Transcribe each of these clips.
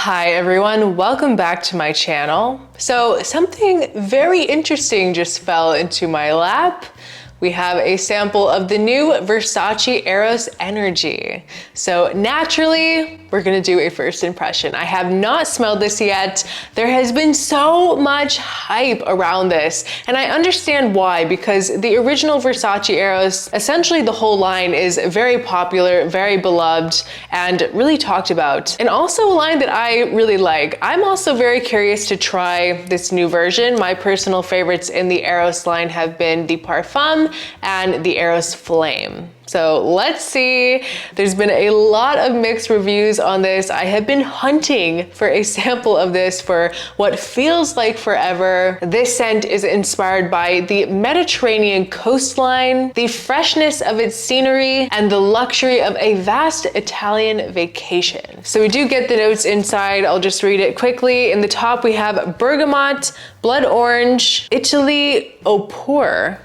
Hi everyone, welcome back to my channel. So something very interesting just fell into my lap. We have a sample of the new VERSACE EROS Energy. So naturally, we're gonna do a first impression. I have not smelled this yet. There has been so much hype around this, and I understand why, because the original VERSACE EROS, essentially the whole line is very popular, very beloved, and really talked about. And also a line that I really like. I'm also very curious to try this new version. My personal favorites in the Eros line have been the Parfum and the Eros Flame. So let's see. There's been a lot of mixed reviews on this. I have been hunting for a sample of this for what feels like forever. This scent is inspired by the Mediterranean coastline, the freshness of its scenery, and the luxury of a vast Italian vacation. So we do get the notes inside. I'll just read it quickly. In the top, we have bergamot, blood orange, Italy au pour,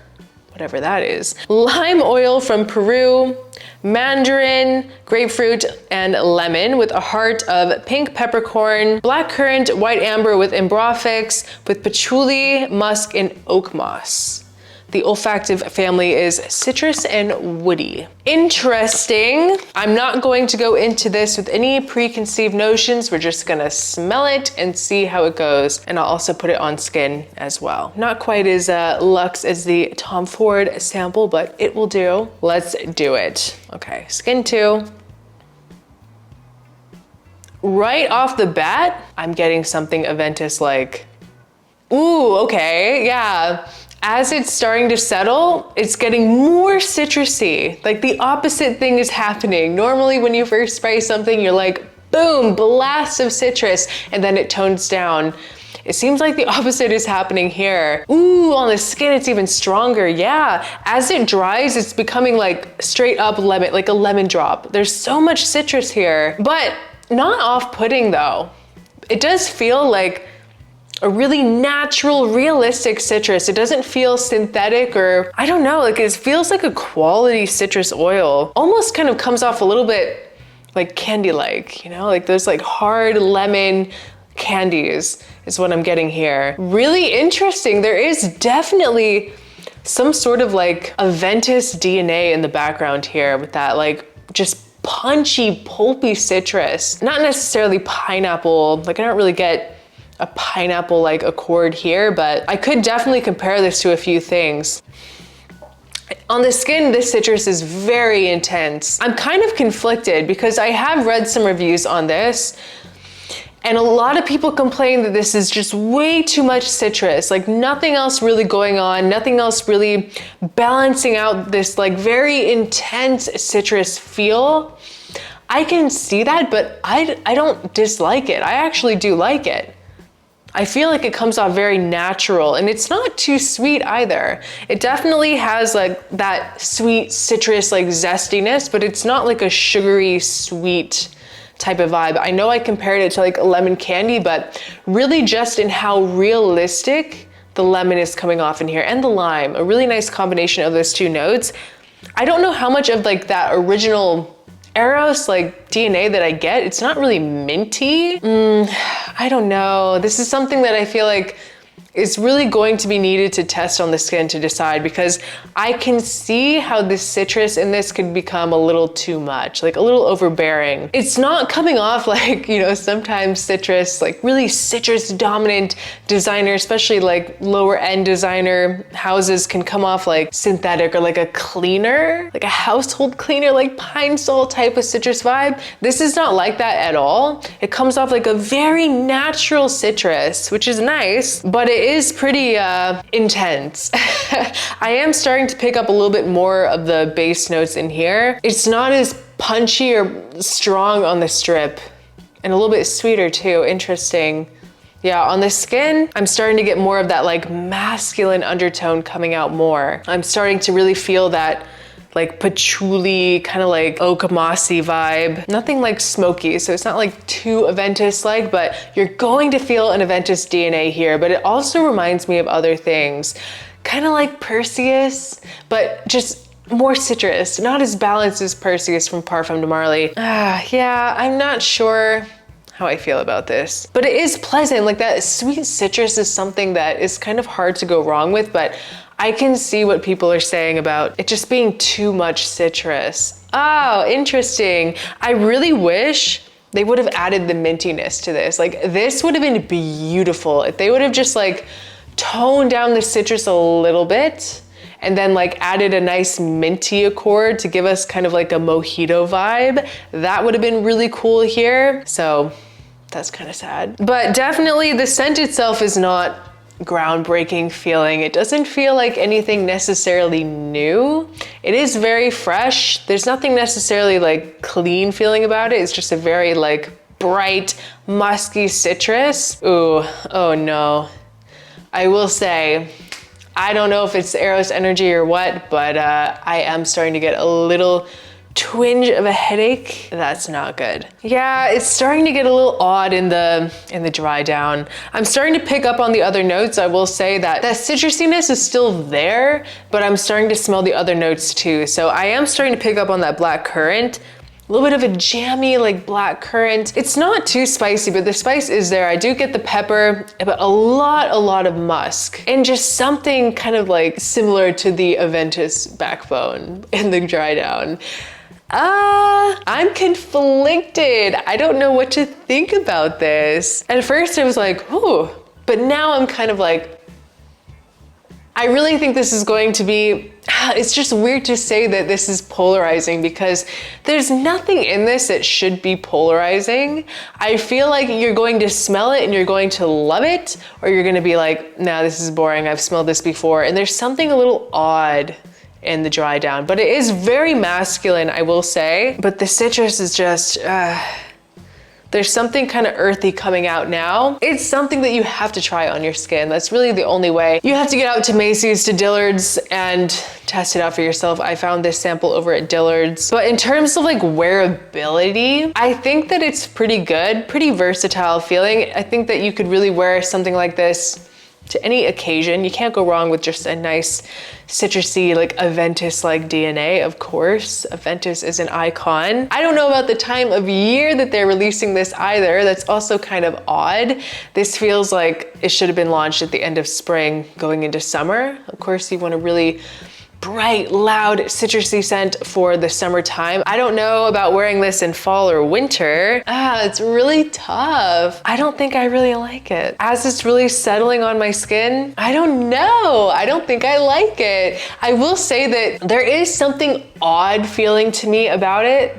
whatever that is, lime oil from Peru, mandarin, grapefruit, and lemon with a heart of pink peppercorn, blackcurrant, white amber with ambrofix, with patchouli, musk, and oak moss. The olfactive family is citrus and woody. Interesting. I'm not going to go into this with any preconceived notions. We're just gonna smell it and see how it goes. And I'll also put it on skin as well. Not quite as luxe as the Tom Ford sample, but it will do. Let's do it. Okay, skin 2. Right off the bat, I'm getting something Aventus-like. Ooh, okay, yeah. As it's starting to settle, it's getting more citrusy. Like the opposite thing is happening. Normally when you first spray something, you're like, boom, blast of citrus, and then it tones down. It seems like the opposite is happening here. Ooh, on the skin, it's even stronger. Yeah, as it dries, it's becoming like straight up lemon, like a lemon drop. There's so much citrus here, but not off-putting though. It does feel like a really natural, realistic citrus. It doesn't feel synthetic or, I don't know, like it feels like a quality citrus oil. Almost kind of comes off a little bit like candy-like, you know, like those like hard lemon candies is what I'm getting here. Really interesting. There is definitely some sort of like Aventus DNA in the background here with that like just punchy, pulpy citrus. Not necessarily pineapple, like I don't really get a pineapple-like accord here, but I could definitely compare this to a few things. On the skin, this citrus is very intense. I'm kind of conflicted because I have read some reviews on this, and a lot of people complain that this is just way too much citrus, like nothing else really going on, nothing else really balancing out this like very intense citrus feel. I can see that, but I don't dislike it. I actually do like it. I feel like it comes off very natural, and it's not too sweet either. It definitely has like that sweet citrus like zestiness, but it's not like a sugary sweet type of vibe. I know I compared it to like a lemon candy, but really just in how realistic the lemon is coming off in here, and the lime, a really nice combination of those two notes. I don't know how much of like that original Eros like DNA that I get, it's not really minty. I don't know. This is something that I feel like is really going to be needed to test on the skin to decide, because I can see how the citrus in this could become a little too much, like a little overbearing. It's not coming off like, you know, sometimes citrus, like really citrus dominant designer, especially like lower end designer houses can come off like synthetic or like a cleaner, like a household cleaner, like Pine Sol type of citrus vibe. This is not like that at all. It comes off like a very natural citrus, which is nice, but it is pretty intense. I am starting to pick up a little bit more of the base notes in here. It's not as punchy or strong on the strip, and a little bit sweeter too. Interesting. Yeah, on the skin, I'm starting to get more of that like masculine undertone coming out more. I'm starting to really feel that like patchouli, kind of like oak mossy vibe. Nothing like smoky, so it's not like too Aventus-like, but you're going to feel an Aventus DNA here, but it also reminds me of other things. Kind of like Perseus, but just more citrus, not as balanced as Perseus from Parfum de Marly. Yeah, I'm not sure how I feel about this. But it is pleasant, like that sweet citrus is something that is kind of hard to go wrong with, but I can see what people are saying about it just being too much citrus. Oh, interesting. I really wish they would have added the mintiness to this. Like this would have been beautiful if they would have just like toned down the citrus a little bit and then like added a nice minty accord to give us kind of like a mojito vibe. That would have been really cool here. So that's kind of sad. But definitely the scent itself is not groundbreaking feeling. It doesn't feel like anything necessarily new. It is very fresh. There's nothing necessarily like clean feeling about it. It's just a very like bright, musky citrus. Ooh, oh no. I will say, I don't know if it's Eros energy or what, but I am starting to get a little twinge of a headache. That's not good. Yeah, it's starting to get a little odd in the dry down. I'm starting to pick up on the other notes. I will say that citrusiness is still there, but I'm starting to smell the other notes too. So I am starting to pick up on that black currant. A little bit of a jammy, like black currant. It's not too spicy, but the spice is there. I do get the pepper, but a lot of musk and just something kind of like similar to the Aventus backbone in the dry down. I'm conflicted. I don't know what to think about this. At first I was like, ooh, but now I'm kind of like, I really think this is going to be, it's just weird to say that this is polarizing because there's nothing in this that should be polarizing. I feel like you're going to smell it and you're going to love it, or you're gonna be like, nah, this is boring. I've smelled this before. And there's something a little odd in the dry down, but it is very masculine, I will say. But the citrus is just, there's something kind of earthy coming out now. It's something that you have to try on your skin. That's really the only way. You have to get out to Macy's, to Dillard's, and test it out for yourself. I found this sample over at Dillard's. But in terms of like wearability, I think that it's pretty good, pretty versatile feeling. I think that you could really wear something like this to any occasion. You can't go wrong with just a nice citrusy, like Aventus-like DNA, of course. Aventus is an icon. I don't know about the time of year that they're releasing this either. That's also kind of odd. This feels like it should have been launched at the end of spring, going into summer. Of course, you want a really bright, loud, citrusy scent for the summertime. I don't know about wearing this in fall or winter. It's really tough. I don't think I really like it. As it's really settling on my skin, I don't know. I don't think I like it. I will say that there is something odd feeling to me about it,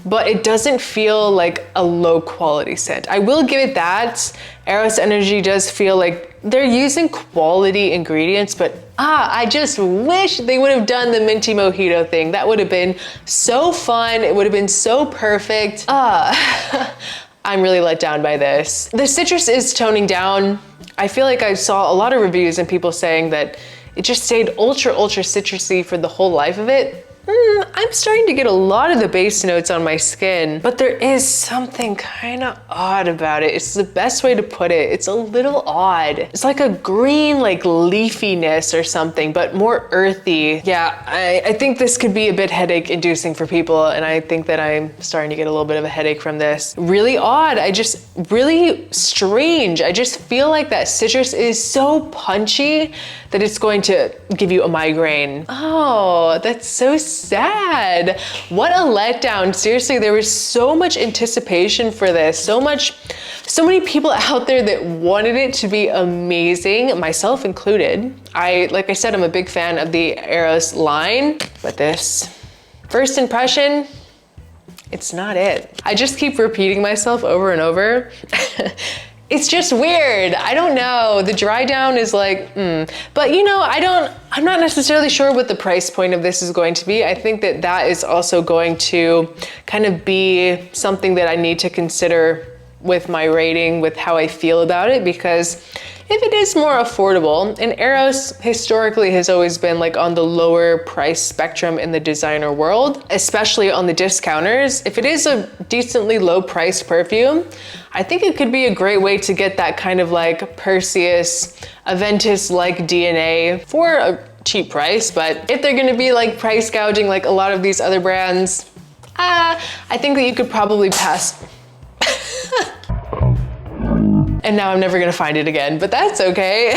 but it doesn't feel like a low quality scent. I will give it that. Eros Energy does feel like they're using quality ingredients, but I just wish they would have done the minty mojito thing. That would have been so fun. It would have been so perfect. I'm really let down by this. The citrus is toning down. I feel like I saw a lot of reviews and people saying that it just stayed ultra citrusy for the whole life of it. I'm starting to get a lot of the base notes on my skin, but there is something kind of odd about it. It's the best way to put it. It's a little odd. It's like a green, like leafiness or something, but more earthy. Yeah, I think this could be a bit headache inducing for people, and I think that I'm starting to get a little bit of a headache from this. Really odd. Really strange. I just feel like that citrus is so punchy that it's going to give you a migraine. Oh, that's so sad. What a letdown. Seriously, there was so much anticipation for this, so many people out there that wanted it to be amazing, myself included. Like I said, I'm a big fan of the Eros line, but this first impression, it's not it. I just keep repeating myself over and over. It's just weird. I don't know. The dry down is like, But you know, I'm not necessarily sure what the price point of this is going to be. I think that that is also going to kind of be something that I need to consider with my rating, with how I feel about it, because if it is more affordable, and Eros historically has always been like on the lower price spectrum in the designer world, especially on the discounters, if it is a decently low price perfume, I think it could be a great way to get that kind of like Perseus, Aventus-like DNA for a cheap price. But if they're gonna be like price gouging like a lot of these other brands, I think that you could probably pass. And now I'm never gonna find it again, but that's okay.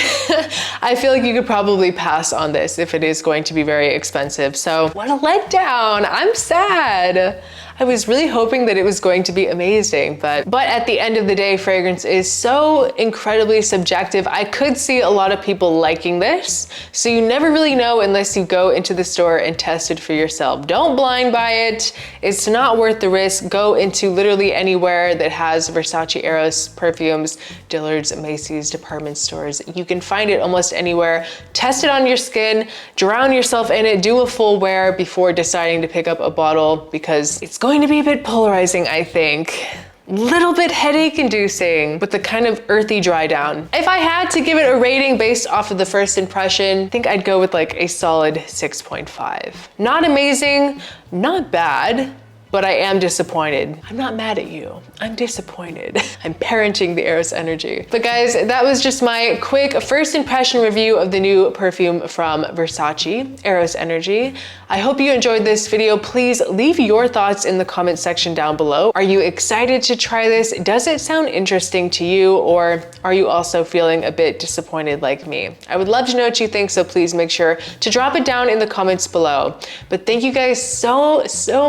I feel like you could probably pass on this if it is going to be very expensive. So what a letdown, I'm sad. I was really hoping that it was going to be amazing, but at the end of the day, fragrance is so incredibly subjective. I could see a lot of people liking this, so you never really know unless you go into the store and test it for yourself. Don't blind buy it. It's not worth the risk. Go into literally anywhere that has Versace Eros perfumes, Dillard's, Macy's, department stores. You can find it almost anywhere. Test it on your skin, drown yourself in it, do a full wear before deciding to pick up a bottle, because it's going to be a bit polarizing, I think. Little bit headache inducing with the kind of earthy dry down. If I had to give it a rating based off of the first impression, I think I'd go with like a solid 6.5. Not amazing, not bad, but I am disappointed. I'm not mad at you, I'm disappointed. I'm parenting the Eros energy. But guys, that was just my quick first impression review of the new perfume from Versace, Eros Energy. I hope you enjoyed this video. Please leave your thoughts in the comment section down below. Are you excited to try this? Does it sound interesting to you, or are you also feeling a bit disappointed like me? I would love to know what you think, so please make sure to drop it down in the comments below. But thank you guys so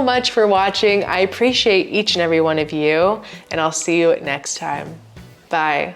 much for watching. I appreciate each and every one of you, and I'll see you next time. Bye.